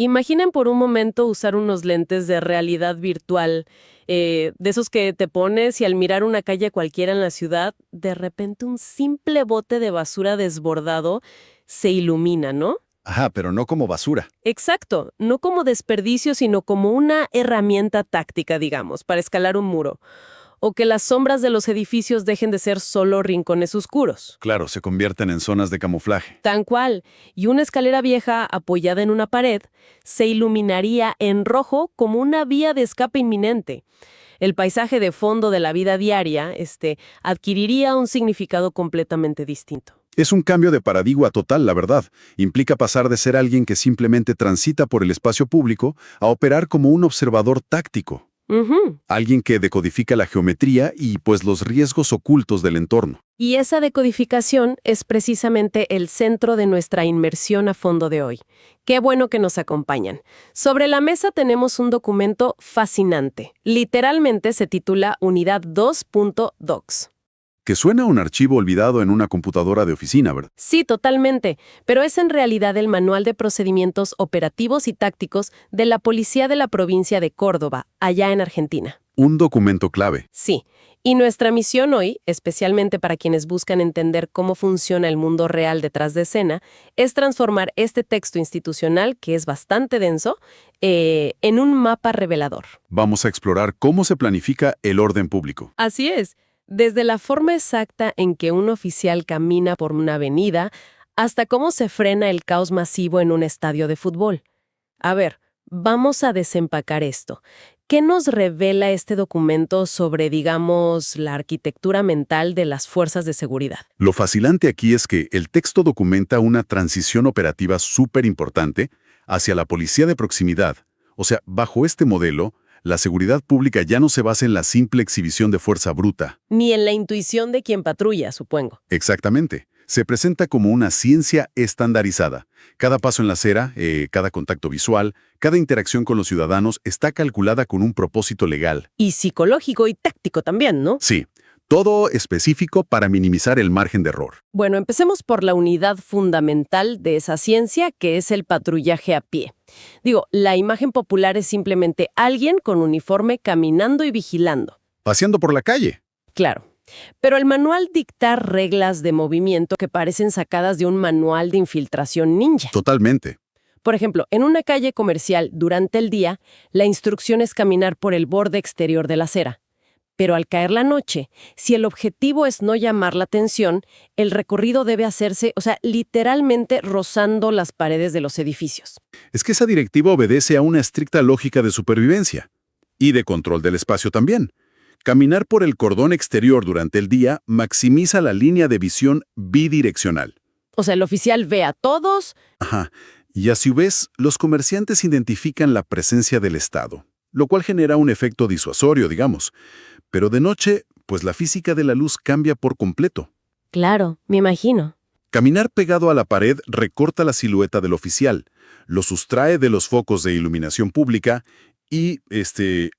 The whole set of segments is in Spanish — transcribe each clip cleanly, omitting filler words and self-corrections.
Imaginen por un momento usar unos lentes de realidad virtual, de esos que te pones y al mirar una calle cualquiera en la ciudad, de repente un simple bote de basura desbordado se ilumina, ¿no? Ajá, pero no como basura. Exacto, no como desperdicio, sino como una herramienta táctica, digamos, para escalar un muro. O que las sombras de los edificios dejen de ser solo rincones oscuros. Claro, se convierten en zonas de camuflaje. Tan cual, y una escalera vieja apoyada en una pared se iluminaría en rojo como una vía de escape inminente. El paisaje de fondo de la vida diaria, adquiriría un significado completamente distinto. Es un cambio de paradigma total, la verdad. Implica pasar de ser alguien que simplemente transita por el espacio público a operar como un observador táctico. Ujú. Alguien que decodifica la geometría y pues los riesgos ocultos del entorno. Y esa decodificación es precisamente el centro de nuestra inmersión a fondo de hoy. Qué bueno que nos acompañan. Sobre la mesa tenemos un documento fascinante. Literalmente se titula Unidad 2.docs. Que suena a un archivo olvidado en una computadora de oficina, ¿verdad? Sí, totalmente, pero es en realidad el Manual de Procedimientos Operativos y Tácticos de la Policía de la Provincia de Córdoba, allá en Argentina. Un documento clave. Sí, y nuestra misión hoy, especialmente para quienes buscan entender cómo funciona el mundo real detrás de escena, es transformar este texto institucional, que es bastante denso, en un mapa revelador. Vamos a explorar cómo se planifica el orden público. Así es. Desde la forma exacta en que un oficial camina por una avenida hasta cómo se frena el caos masivo en un estadio de fútbol. A ver, vamos a desempacar esto. ¿Qué nos revela este documento sobre, digamos, la arquitectura mental de las fuerzas de seguridad? Lo fascinante aquí es que el texto documenta una transición operativa súper importante hacia la policía de proximidad. O sea, bajo este modelo, la seguridad pública ya no se basa en la simple exhibición de fuerza bruta. Ni en la intuición de quien patrulla, supongo. Exactamente. Se presenta como una ciencia estandarizada. Cada paso en la acera, cada contacto visual, cada interacción con los ciudadanos está calculada con un propósito legal. Y psicológico y táctico también, ¿no? Sí, todo específico para minimizar el margen de error. Bueno, empecemos por la unidad fundamental de esa ciencia, que es el patrullaje a pie. Digo, la imagen popular es simplemente alguien con uniforme caminando y vigilando. Paseando por la calle. Claro. Pero el manual dicta reglas de movimiento que parecen sacadas de un manual de infiltración ninja. Totalmente. Por ejemplo, en una calle comercial durante el día, la instrucción es caminar por el borde exterior de la acera. Pero al caer la noche, si el objetivo es no llamar la atención, el recorrido debe hacerse, literalmente rozando las paredes de los edificios. Es que esa directiva obedece a una estricta lógica de supervivencia y de control del espacio también. Caminar por el cordón exterior durante el día maximiza la línea de visión bidireccional. O sea, el oficial ve a todos. Ajá. Y a su vez, los comerciantes identifican la presencia del Estado, lo cual genera un efecto disuasorio, digamos. Pero de noche, pues la física de la luz cambia por completo. Claro, me imagino. Caminar pegado a la pared recorta la silueta del oficial, lo sustrae de los focos de iluminación pública y,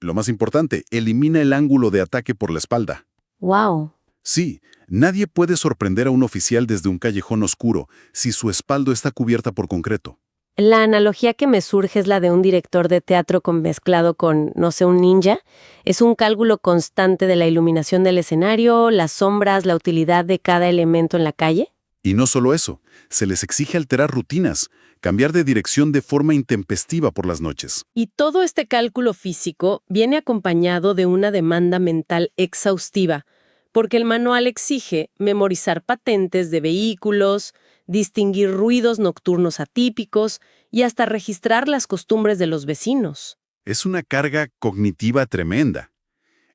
lo más importante, elimina el ángulo de ataque por la espalda. ¡Wow! Sí, nadie puede sorprender a un oficial desde un callejón oscuro si su espalda está cubierta por concreto. La analogía que me surge es la de un director de teatro mezclado con, no sé, un ninja. Es un cálculo constante de la iluminación del escenario, las sombras, la utilidad de cada elemento en la calle. Y no solo eso, se les exige alterar rutinas, cambiar de dirección de forma intempestiva por las noches. Y todo este cálculo físico viene acompañado de una demanda mental exhaustiva, porque el manual exige memorizar patentes de vehículos, distinguir ruidos nocturnos atípicos y hasta registrar las costumbres de los vecinos. Es una carga cognitiva tremenda.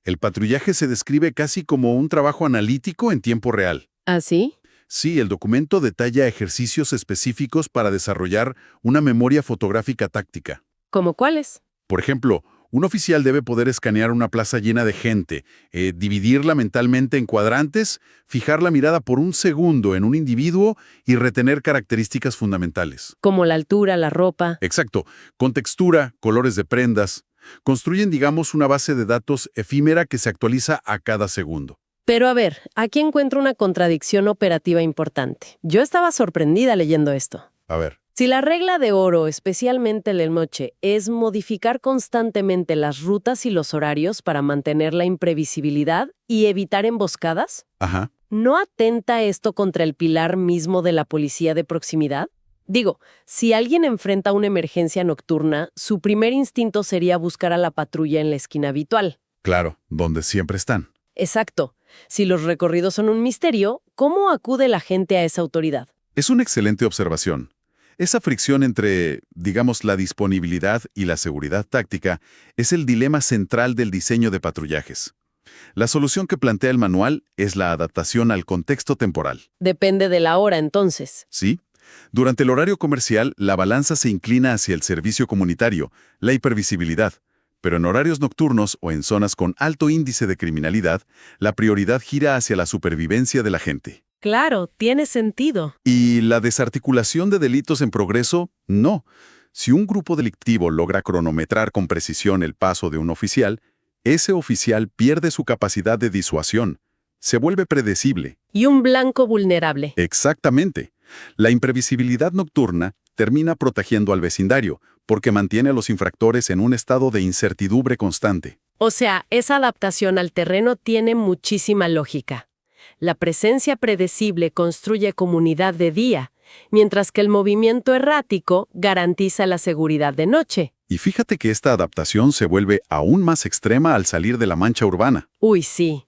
El patrullaje se describe casi como un trabajo analítico en tiempo real. ¿Ah, sí? Sí, el documento detalla ejercicios específicos para desarrollar una memoria fotográfica táctica. ¿Cómo cuáles? Por ejemplo, un oficial debe poder escanear una plaza llena de gente, dividirla mentalmente en cuadrantes, fijar la mirada por un segundo en un individuo y retener características fundamentales. Como la altura, la ropa. Exacto, con textura, colores de prendas. Construyen, digamos, una base de datos efímera que se actualiza a cada segundo. Pero a ver, aquí encuentro una contradicción operativa importante. Yo estaba sorprendida leyendo esto. A ver. Si la regla de oro, especialmente en la noche, es modificar constantemente las rutas y los horarios para mantener la imprevisibilidad y evitar emboscadas, Ajá. ¿no atenta esto contra el pilar mismo de la policía de proximidad? Digo, si alguien enfrenta una emergencia nocturna, su primer instinto sería buscar a la patrulla en la esquina habitual. Claro, donde siempre están. Exacto. Si los recorridos son un misterio, ¿cómo acude la gente a esa autoridad? Es una excelente observación. Esa fricción entre, digamos, la disponibilidad y la seguridad táctica es el dilema central del diseño de patrullajes. La solución que plantea el manual es la adaptación al contexto temporal. Depende de la hora, entonces. ¿Sí? Durante el horario comercial, la balanza se inclina hacia el servicio comunitario, la hipervisibilidad. Pero en horarios nocturnos o en zonas con alto índice de criminalidad, la prioridad gira hacia la supervivencia de la gente. Claro, tiene sentido. ¿Y la desarticulación de delitos en progreso? No. Si un grupo delictivo logra cronometrar con precisión el paso de un oficial, ese oficial pierde su capacidad de disuasión. Se vuelve predecible. Y un blanco vulnerable. Exactamente. La imprevisibilidad nocturna termina protegiendo al vecindario, porque mantiene a los infractores en un estado de incertidumbre constante. O sea, esa adaptación al terreno tiene muchísima lógica. La presencia predecible construye comunidad de día, mientras que el movimiento errático garantiza la seguridad de noche. Y fíjate que esta adaptación se vuelve aún más extrema al salir de la mancha urbana. Uy, sí.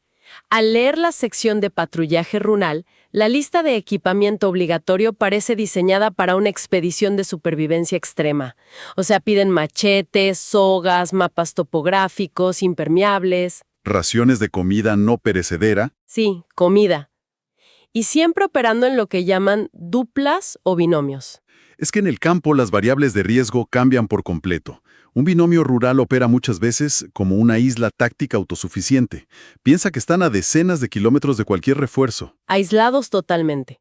Al leer la sección de patrullaje rural, la lista de equipamiento obligatorio parece diseñada para una expedición de supervivencia extrema. O sea, piden machetes, sogas, mapas topográficos, impermeables. Raciones de comida no perecedera. Sí, comida. Y siempre operando en lo que llaman duplas o binomios. Es que en el campo las variables de riesgo cambian por completo. Un binomio rural opera muchas veces como una isla táctica autosuficiente. Piensa que están a decenas de kilómetros de cualquier refuerzo. Aislados totalmente.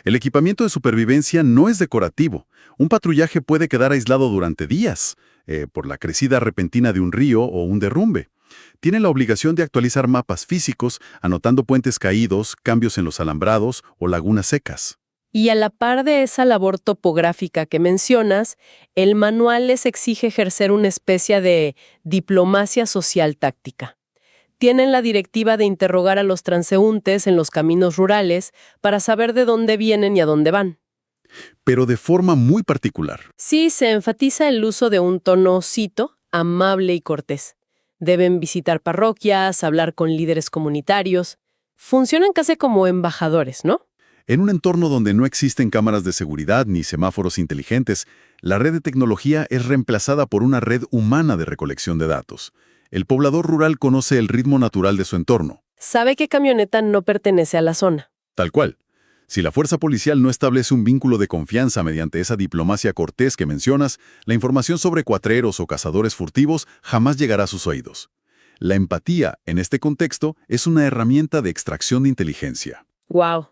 El equipamiento de supervivencia no es decorativo. Un patrullaje puede quedar aislado durante días, por la crecida repentina de un río o un derrumbe. Tiene la obligación de actualizar mapas físicos, anotando puentes caídos, cambios en los alambrados o lagunas secas. Y a la par de esa labor topográfica que mencionas, el manual les exige ejercer una especie de diplomacia social táctica. Tienen la directiva de interrogar a los transeúntes en los caminos rurales para saber de dónde vienen y a dónde van. Pero de forma muy particular. Sí, se enfatiza el uso de un tono, cito, amable y cortés. Deben visitar parroquias, hablar con líderes comunitarios. Funcionan casi como embajadores, ¿no? En un entorno donde no existen cámaras de seguridad ni semáforos inteligentes, la red de tecnología es reemplazada por una red humana de recolección de datos. El poblador rural conoce el ritmo natural de su entorno. Sabe que camioneta no pertenece a la zona. Tal cual. Si la fuerza policial no establece un vínculo de confianza mediante esa diplomacia cortés que mencionas, la información sobre cuatreros o cazadores furtivos jamás llegará a sus oídos. La empatía, en este contexto, es una herramienta de extracción de inteligencia. Wow.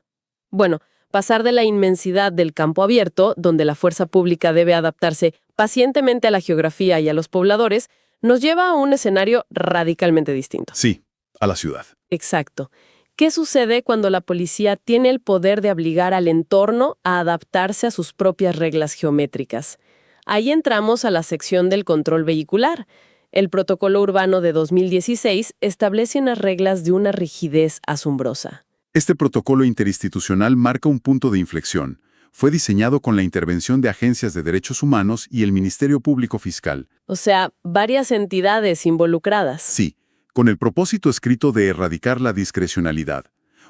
Bueno, pasar de la inmensidad del campo abierto, donde la fuerza pública debe adaptarse pacientemente a la geografía y a los pobladores, nos lleva a un escenario radicalmente distinto. Sí, a la ciudad. Exacto. ¿Qué sucede cuando la policía tiene el poder de obligar al entorno a adaptarse a sus propias reglas geométricas? Ahí entramos a la sección del control vehicular. El protocolo urbano de 2016 establece unas reglas de una rigidez asombrosa. Este protocolo interinstitucional marca un punto de inflexión. Fue diseñado con la intervención de agencias de derechos humanos y el Ministerio Público Fiscal. O sea, varias entidades involucradas. Sí, con el propósito escrito de erradicar la discrecionalidad.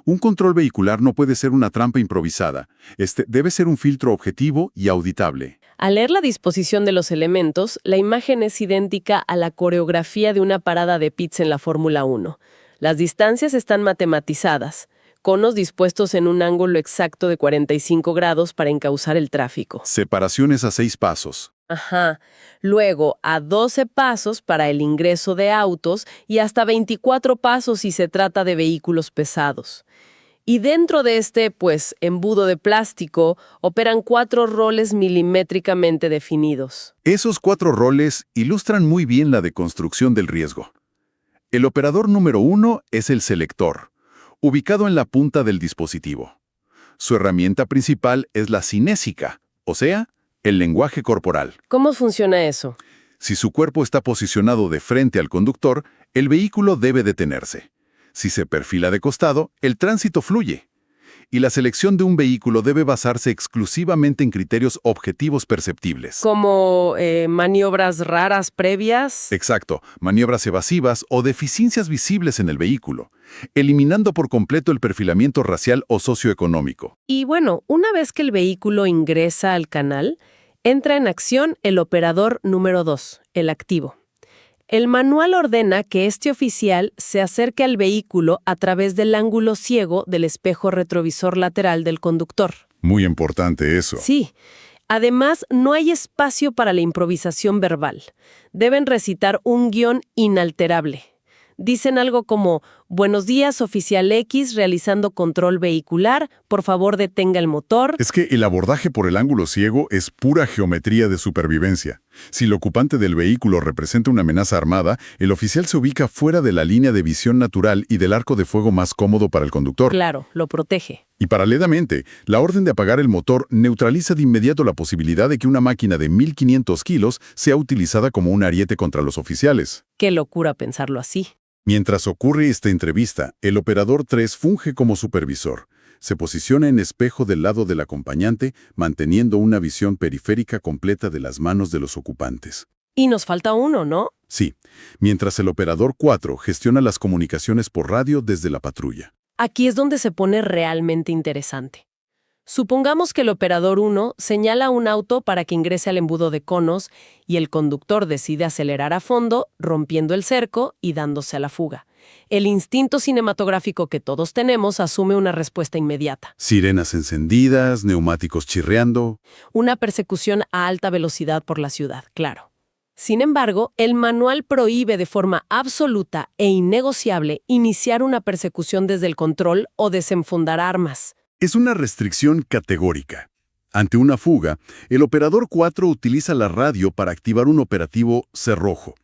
Un control vehicular no puede ser una trampa improvisada. Debe ser un filtro objetivo y auditable. Al leer la disposición de los elementos, la imagen es idéntica a la coreografía de una parada de pits en la Fórmula 1. Las distancias están matematizadas. Conos dispuestos en un ángulo exacto de 45 grados para encauzar el tráfico. Separaciones a 6 pasos. Ajá. Luego, a 12 pasos para el ingreso de autos y hasta 24 pasos si se trata de vehículos pesados. Y dentro de este, embudo de plástico, operan 4 roles milimétricamente definidos. Esos 4 roles ilustran muy bien la deconstrucción del riesgo. El operador número 1 es el selector, ubicado en la punta del dispositivo. Su herramienta principal es la cinésica, o sea, El lenguaje corporal. ¿Cómo funciona eso? Si su cuerpo está posicionado de frente al conductor, el vehículo debe detenerse. Si se perfila de costado, el tránsito fluye. Y la selección de un vehículo debe basarse exclusivamente en criterios objetivos perceptibles. ¿Como maniobras raras previas? Exacto, maniobras evasivas o deficiencias visibles en el vehículo, eliminando por completo el perfilamiento racial o socioeconómico. Y bueno, una vez que el vehículo ingresa al canal, entra en acción el operador número 2, el activo. El manual ordena que este oficial se acerque al vehículo a través del ángulo ciego del espejo retrovisor lateral del conductor. Muy importante eso. Sí. Además, no hay espacio para la improvisación verbal. Deben recitar un guión inalterable. Dicen algo como, buenos días, oficial X, realizando control vehicular, por favor detenga el motor. Es que el abordaje por el ángulo ciego es pura geometría de supervivencia. Si el ocupante del vehículo representa una amenaza armada, el oficial se ubica fuera de la línea de visión natural y del arco de fuego más cómodo para el conductor. Claro, lo protege. Y paralelamente, la orden de apagar el motor neutraliza de inmediato la posibilidad de que una máquina de 1.500 kilos sea utilizada como un ariete contra los oficiales. Qué locura pensarlo así. Mientras ocurre esta entrevista, el operador 3 funge como supervisor. Se posiciona en espejo del lado del acompañante, manteniendo una visión periférica completa de las manos de los ocupantes. Y nos falta uno, ¿no? Sí, mientras el operador 4 gestiona las comunicaciones por radio desde la patrulla. Aquí es donde se pone realmente interesante. Supongamos que el operador 1 señala un auto para que ingrese al embudo de conos y el conductor decide acelerar a fondo, rompiendo el cerco y dándose a la fuga. El instinto cinematográfico que todos tenemos asume una respuesta inmediata. Sirenas encendidas, neumáticos chirriando. Una persecución a alta velocidad por la ciudad, claro. Sin embargo, el manual prohíbe de forma absoluta e innegociable iniciar una persecución desde el control o desenfundar armas. Es una restricción categórica. Ante una fuga, el operador 4 utiliza la radio para activar un operativo cerrojo.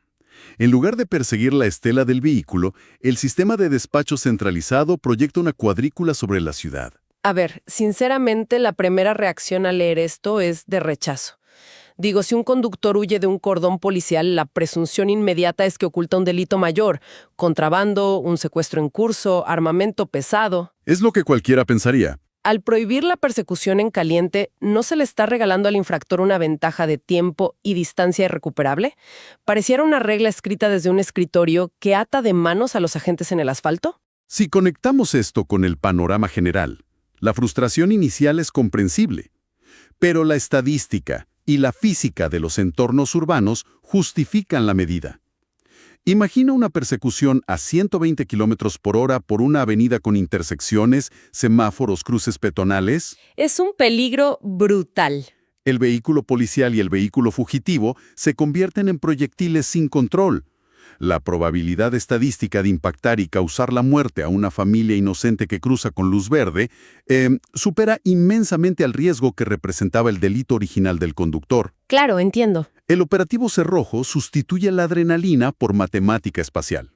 En lugar de perseguir la estela del vehículo, el sistema de despacho centralizado proyecta una cuadrícula sobre la ciudad. A ver, sinceramente, la primera reacción al leer esto es de rechazo. Digo, si un conductor huye de un cordón policial, la presunción inmediata es que oculta un delito mayor: contrabando, un secuestro en curso, armamento pesado. Es lo que cualquiera pensaría. Al prohibir la persecución en caliente, ¿no se le está regalando al infractor una ventaja de tiempo y distancia irrecuperable? ¿Pareciera una regla escrita desde un escritorio que ata de manos a los agentes en el asfalto? Si conectamos esto con el panorama general, la frustración inicial es comprensible. Pero la estadística y la física de los entornos urbanos justifican la medida. Imagina una persecución a 120 km por hora por una avenida con intersecciones, semáforos, cruces peatonales. Es un peligro brutal. El vehículo policial y el vehículo fugitivo se convierten en proyectiles sin control. La probabilidad estadística de impactar y causar la muerte a una familia inocente que cruza con luz verde supera inmensamente al riesgo que representaba el delito original del conductor. Claro, entiendo. El operativo cerrojo sustituye la adrenalina por matemática espacial.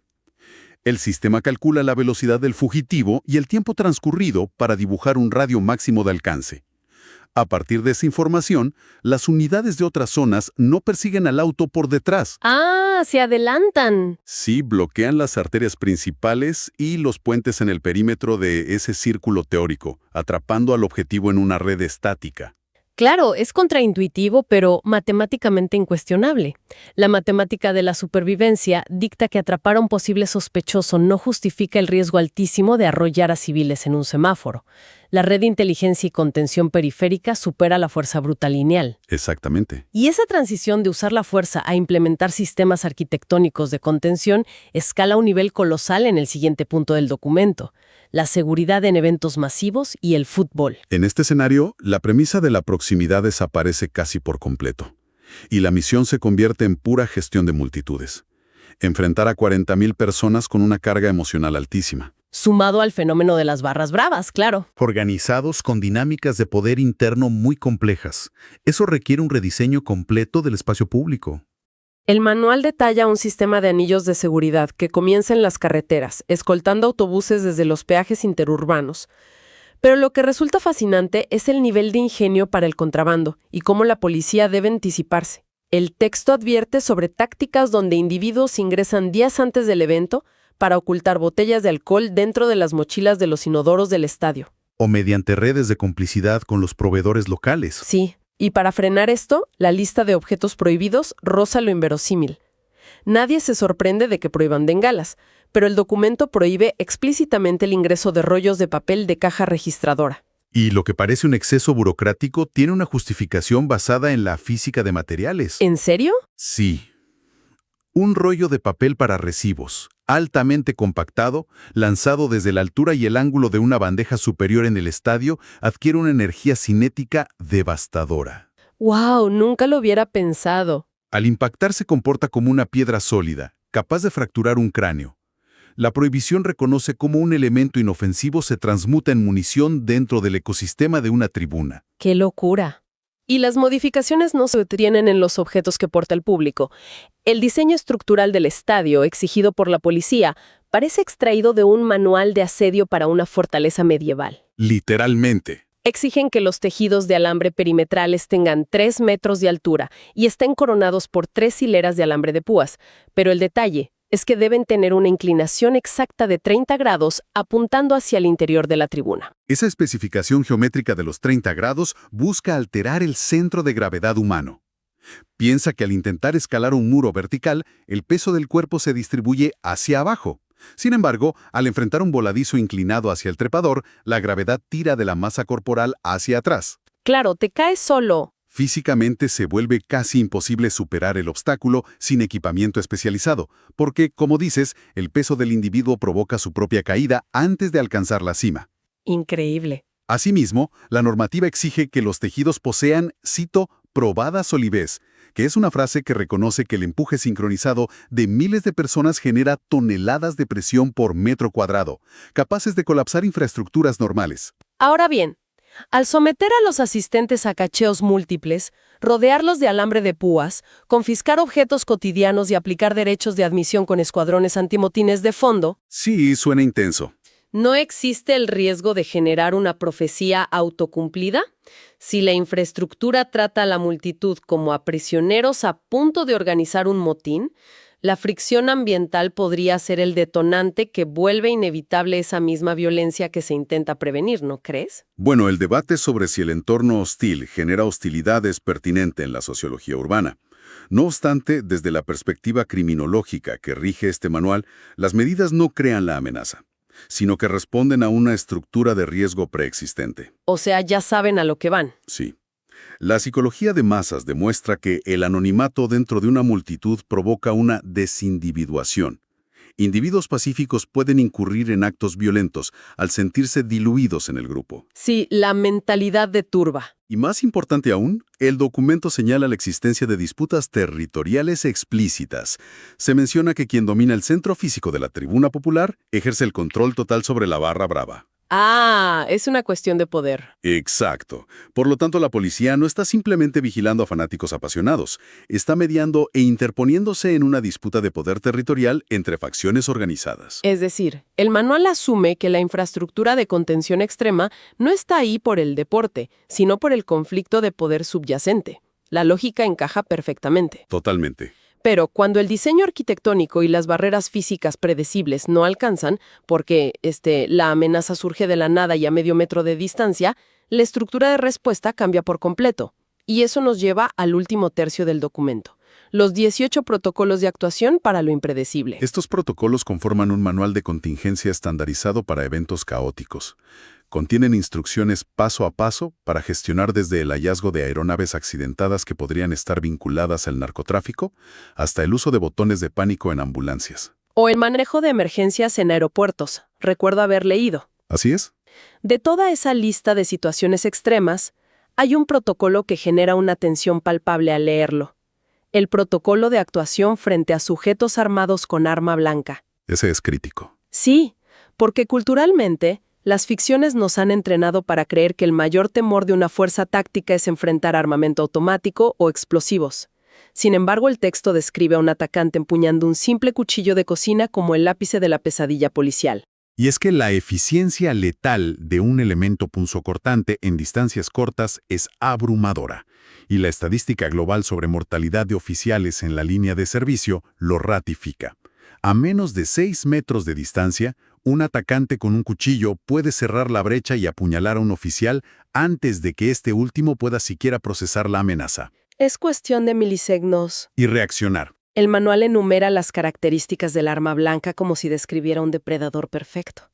El sistema calcula la velocidad del fugitivo y el tiempo transcurrido para dibujar un radio máximo de alcance. A partir de esa información, las unidades de otras zonas no persiguen al auto por detrás. ¡Ah! ¡Se adelantan! Sí, bloquean las arterias principales y los puentes en el perímetro de ese círculo teórico, atrapando al objetivo en una red estática. Claro, es contraintuitivo, pero matemáticamente incuestionable. La matemática de la supervivencia dicta que atrapar a un posible sospechoso no justifica el riesgo altísimo de arrollar a civiles en un semáforo. La red de inteligencia y contención periférica supera la fuerza bruta lineal. Exactamente. Y esa transición de usar la fuerza a implementar sistemas arquitectónicos de contención escala a un nivel colosal en el siguiente punto del documento: la seguridad en eventos masivos y el fútbol. En este escenario, la premisa de la proximidad desaparece casi por completo, y la misión se convierte en pura gestión de multitudes. Enfrentar a 40.000 personas con una carga emocional altísima. Sumado al fenómeno de las barras bravas, claro. Organizados con dinámicas de poder interno muy complejas. Eso requiere un rediseño completo del espacio público. El manual detalla un sistema de anillos de seguridad que comienza en las carreteras, escoltando autobuses desde los peajes interurbanos. Pero lo que resulta fascinante es el nivel de ingenio para el contrabando y cómo la policía debe anticiparse. El texto advierte sobre tácticas donde individuos ingresan días antes del evento para ocultar botellas de alcohol dentro de las mochilas de los inodoros del estadio. O mediante redes de complicidad con los proveedores locales. Sí, y para frenar esto, la lista de objetos prohibidos roza lo inverosímil. Nadie se sorprende de que prohíban bengalas, pero el documento prohíbe explícitamente el ingreso de rollos de papel de caja registradora. Y lo que parece un exceso burocrático tiene una justificación basada en la física de materiales. ¿En serio? Sí. Un rollo de papel para recibos, altamente compactado, lanzado desde la altura y el ángulo de una bandeja superior en el estadio, adquiere una energía cinética devastadora. ¡Wow! Nunca lo hubiera pensado. Al impactar se comporta como una piedra sólida, capaz de fracturar un cráneo. La prohibición reconoce cómo un elemento inofensivo se transmuta en munición dentro del ecosistema de una tribuna. ¡Qué locura! Y las modificaciones no se detienen en los objetos que porta el público. El diseño estructural del estadio, exigido por la policía, parece extraído de un manual de asedio para una fortaleza medieval. Literalmente. Exigen que los tejidos de alambre perimetrales tengan 3 metros de altura y estén coronados por 3 hileras de alambre de púas, pero el detalle es que deben tener una inclinación exacta de 30 grados apuntando hacia el interior de la tribuna. Esa especificación geométrica de los 30 grados busca alterar el centro de gravedad humano. Piensa que al intentar escalar un muro vertical, el peso del cuerpo se distribuye hacia abajo. Sin embargo, al enfrentar un voladizo inclinado hacia el trepador, la gravedad tira de la masa corporal hacia atrás. Claro, te caes solo. Físicamente se vuelve casi imposible superar el obstáculo sin equipamiento especializado, porque, como dices, el peso del individuo provoca su propia caída antes de alcanzar la cima. Increíble. Asimismo, la normativa exige que los tejidos posean, cito, probada solidez, que es una frase que reconoce que el empuje sincronizado de miles de personas genera toneladas de presión por metro cuadrado, capaces de colapsar infraestructuras normales. Ahora bien, al someter a los asistentes a cacheos múltiples, rodearlos de alambre de púas, confiscar objetos cotidianos y aplicar derechos de admisión con escuadrones antimotines de fondo, Sí, suena intenso. ¿no existe el riesgo de generar una profecía autocumplida? Si la infraestructura trata a la multitud como a prisioneros a punto de organizar un motín, la fricción ambiental podría ser el detonante que vuelve inevitable esa misma violencia que se intenta prevenir, ¿no crees? Bueno, el debate sobre si el entorno hostil genera hostilidad es pertinente en la sociología urbana. No obstante, desde la perspectiva criminológica que rige este manual, las medidas no crean la amenaza, sino que responden a una estructura de riesgo preexistente. O sea, ya saben a lo que van. Sí. La psicología de masas demuestra que el anonimato dentro de una multitud provoca una desindividuación. Individuos pacíficos pueden incurrir en actos violentos al sentirse diluidos en el grupo. Sí, la mentalidad de turba. Y más importante aún, el documento señala la existencia de disputas territoriales explícitas. Se menciona que quien domina el centro físico de la tribuna popular ejerce el control total sobre la barra brava. Ah, es una cuestión de poder. Exacto. Por lo tanto, la policía no está simplemente vigilando a fanáticos apasionados, está mediando e interponiéndose en una disputa de poder territorial entre facciones organizadas. Es decir, el manual asume que la infraestructura de contención extrema no está ahí por el deporte, sino por el conflicto de poder subyacente. La lógica encaja perfectamente. Totalmente. Pero cuando el diseño arquitectónico y las barreras físicas predecibles no alcanzan, porque la amenaza surge de la nada y a medio metro de distancia, la estructura de respuesta cambia por completo. Y eso nos lleva al último tercio del documento. Los 18 protocolos de actuación para lo impredecible. Estos protocolos conforman un manual de contingencia estandarizado para eventos caóticos. Contienen instrucciones paso a paso para gestionar desde el hallazgo de aeronaves accidentadas que podrían estar vinculadas al narcotráfico hasta el uso de botones de pánico en ambulancias. O el manejo de emergencias en aeropuertos. Recuerdo haber leído. ¿Así es? De toda esa lista de situaciones extremas, hay un protocolo que genera una tensión palpable al leerlo. El protocolo de actuación frente a sujetos armados con arma blanca. Ese es crítico. Sí, porque culturalmente, las ficciones nos han entrenado para creer que el mayor temor de una fuerza táctica es enfrentar armamento automático o explosivos. Sin embargo, el texto describe a un atacante empuñando un simple cuchillo de cocina como el ápice de la pesadilla policial. Y es que la eficiencia letal de un elemento punzocortante en distancias cortas es abrumadora, y la estadística global sobre mortalidad de oficiales en la línea de servicio lo ratifica. A menos de 6 metros de distancia, un atacante con un cuchillo puede cerrar la brecha y apuñalar a un oficial antes de que este último pueda siquiera procesar la amenaza. Es cuestión de milisegundos. Y reaccionar. El manual enumera las características del arma blanca como si describiera un depredador perfecto.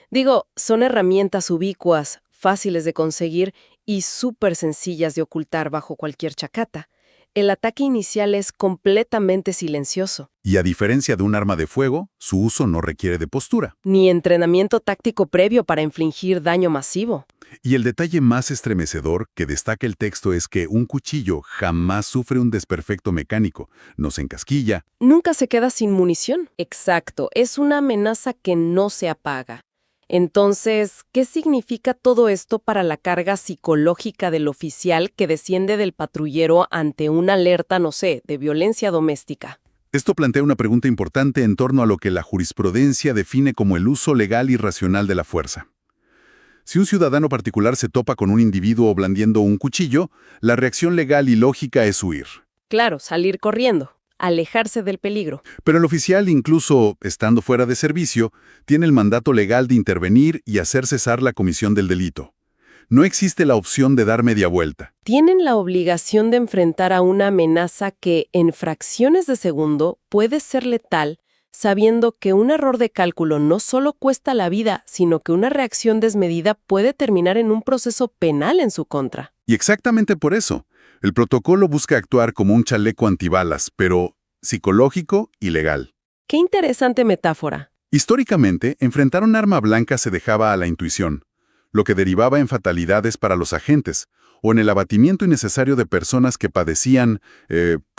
Digo, son herramientas ubicuas, fáciles de conseguir y súper sencillas de ocultar bajo cualquier chacata. El ataque inicial es completamente silencioso. Y a diferencia de un arma de fuego, su uso no requiere de postura. Ni entrenamiento táctico previo para infligir daño masivo. Y el detalle más estremecedor que destaca el texto es que un cuchillo jamás sufre un desperfecto mecánico, no se encasquilla. Nunca se queda sin munición. Exacto, es una amenaza que no se apaga. Entonces, ¿qué significa todo esto para la carga psicológica del oficial que desciende del patrullero ante una alerta, no sé, de violencia doméstica? Esto plantea una pregunta importante en torno a lo que la jurisprudencia define como el uso legal y racional de la fuerza. Si un ciudadano particular se topa con un individuo blandiendo un cuchillo, la reacción legal y lógica es huir. Claro, salir corriendo, alejarse del peligro. Pero el oficial, incluso estando fuera de servicio, tiene el mandato legal de intervenir y hacer cesar la comisión del delito. No existe la opción de dar media vuelta. Tienen la obligación de enfrentar a una amenaza que, en fracciones de segundo, puede ser letal, sabiendo que un error de cálculo no solo cuesta la vida, sino que una reacción desmedida puede terminar en un proceso penal en su contra. Y exactamente por eso, el protocolo busca actuar como un chaleco antibalas, pero psicológico y legal. ¡Qué interesante metáfora! Históricamente, enfrentar un arma blanca se dejaba a la intuición, lo que derivaba en fatalidades para los agentes, o en el abatimiento innecesario de personas que padecían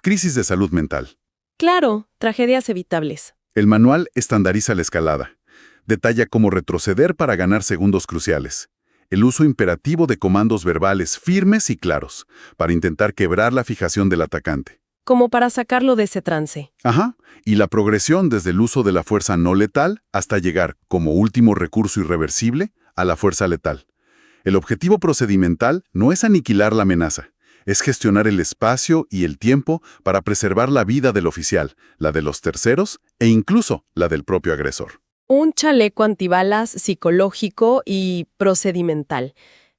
crisis de salud mental. Claro, tragedias evitables. El manual estandariza la escalada. Detalla cómo retroceder para ganar segundos cruciales. El uso imperativo de comandos verbales firmes y claros, para intentar quebrar la fijación del atacante. Como para sacarlo de ese trance. Ajá, y la progresión desde el uso de la fuerza no letal hasta llegar, como último recurso irreversible, a la fuerza letal. El objetivo procedimental no es aniquilar la amenaza, es gestionar el espacio y el tiempo para preservar la vida del oficial, la de los terceros e incluso la del propio agresor. Un chaleco antibalas psicológico y procedimental.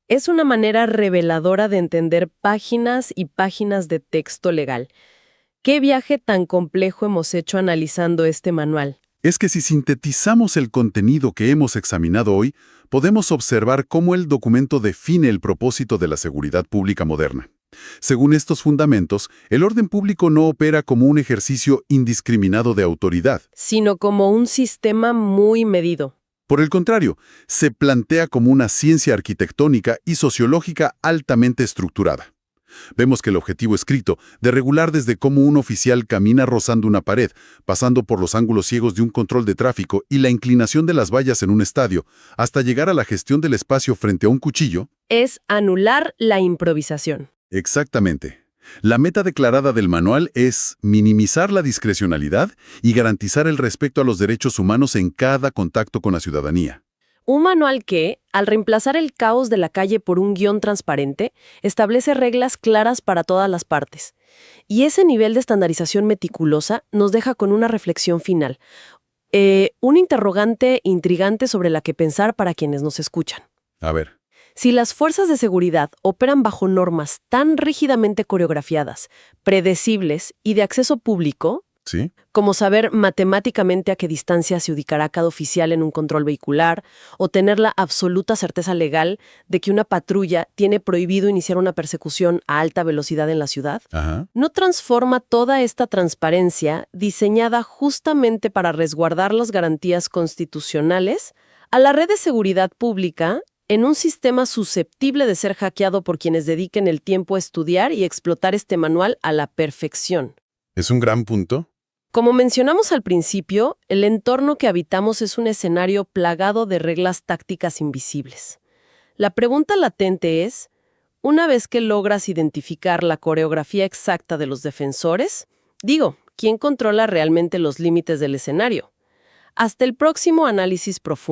Es una manera reveladora de entender páginas y páginas de texto legal. ¿Qué viaje tan complejo hemos hecho analizando este manual? Es que si sintetizamos el contenido que hemos examinado hoy, podemos observar cómo el documento define el propósito de la seguridad pública moderna. Según estos fundamentos, el orden público no opera como un ejercicio indiscriminado de autoridad, Sino como un sistema muy medido. Por el contrario, se plantea como una ciencia arquitectónica y sociológica altamente estructurada. Vemos que el objetivo escrito, de regular desde cómo un oficial camina rozando una pared, pasando por los ángulos ciegos de un control de tráfico y la inclinación de las vallas en un estadio, hasta llegar a la gestión del espacio frente a un cuchillo, Es anular la improvisación. exactamente. La meta declarada del manual es minimizar la discrecionalidad y garantizar el respeto a los derechos humanos en cada contacto con la ciudadanía. Un manual que, al reemplazar el caos de la calle por un guión transparente, establece reglas claras para todas las partes. Y ese nivel de estandarización meticulosa nos deja con una reflexión final. Un interrogante intrigante sobre la que pensar para quienes nos escuchan. A ver. Si las fuerzas de seguridad operan bajo normas tan rígidamente coreografiadas, predecibles y de acceso público, ¿Sí? como saber matemáticamente a qué distancia se ubicará cada oficial en un control vehicular, o tener la absoluta certeza legal de que una patrulla tiene prohibido iniciar una persecución a alta velocidad en la ciudad, Ajá. ¿no transforma toda esta transparencia, diseñada justamente para resguardar las garantías constitucionales, a la red de seguridad pública en un sistema susceptible de ser hackeado por quienes dediquen el tiempo a estudiar y explotar este manual a la perfección? Es un gran punto. Como mencionamos al principio, el entorno que habitamos es un escenario plagado de reglas tácticas invisibles. La pregunta latente es, una vez que logras identificar la coreografía exacta de los defensores, ¿quién controla realmente los límites del escenario? Hasta el próximo análisis profundo.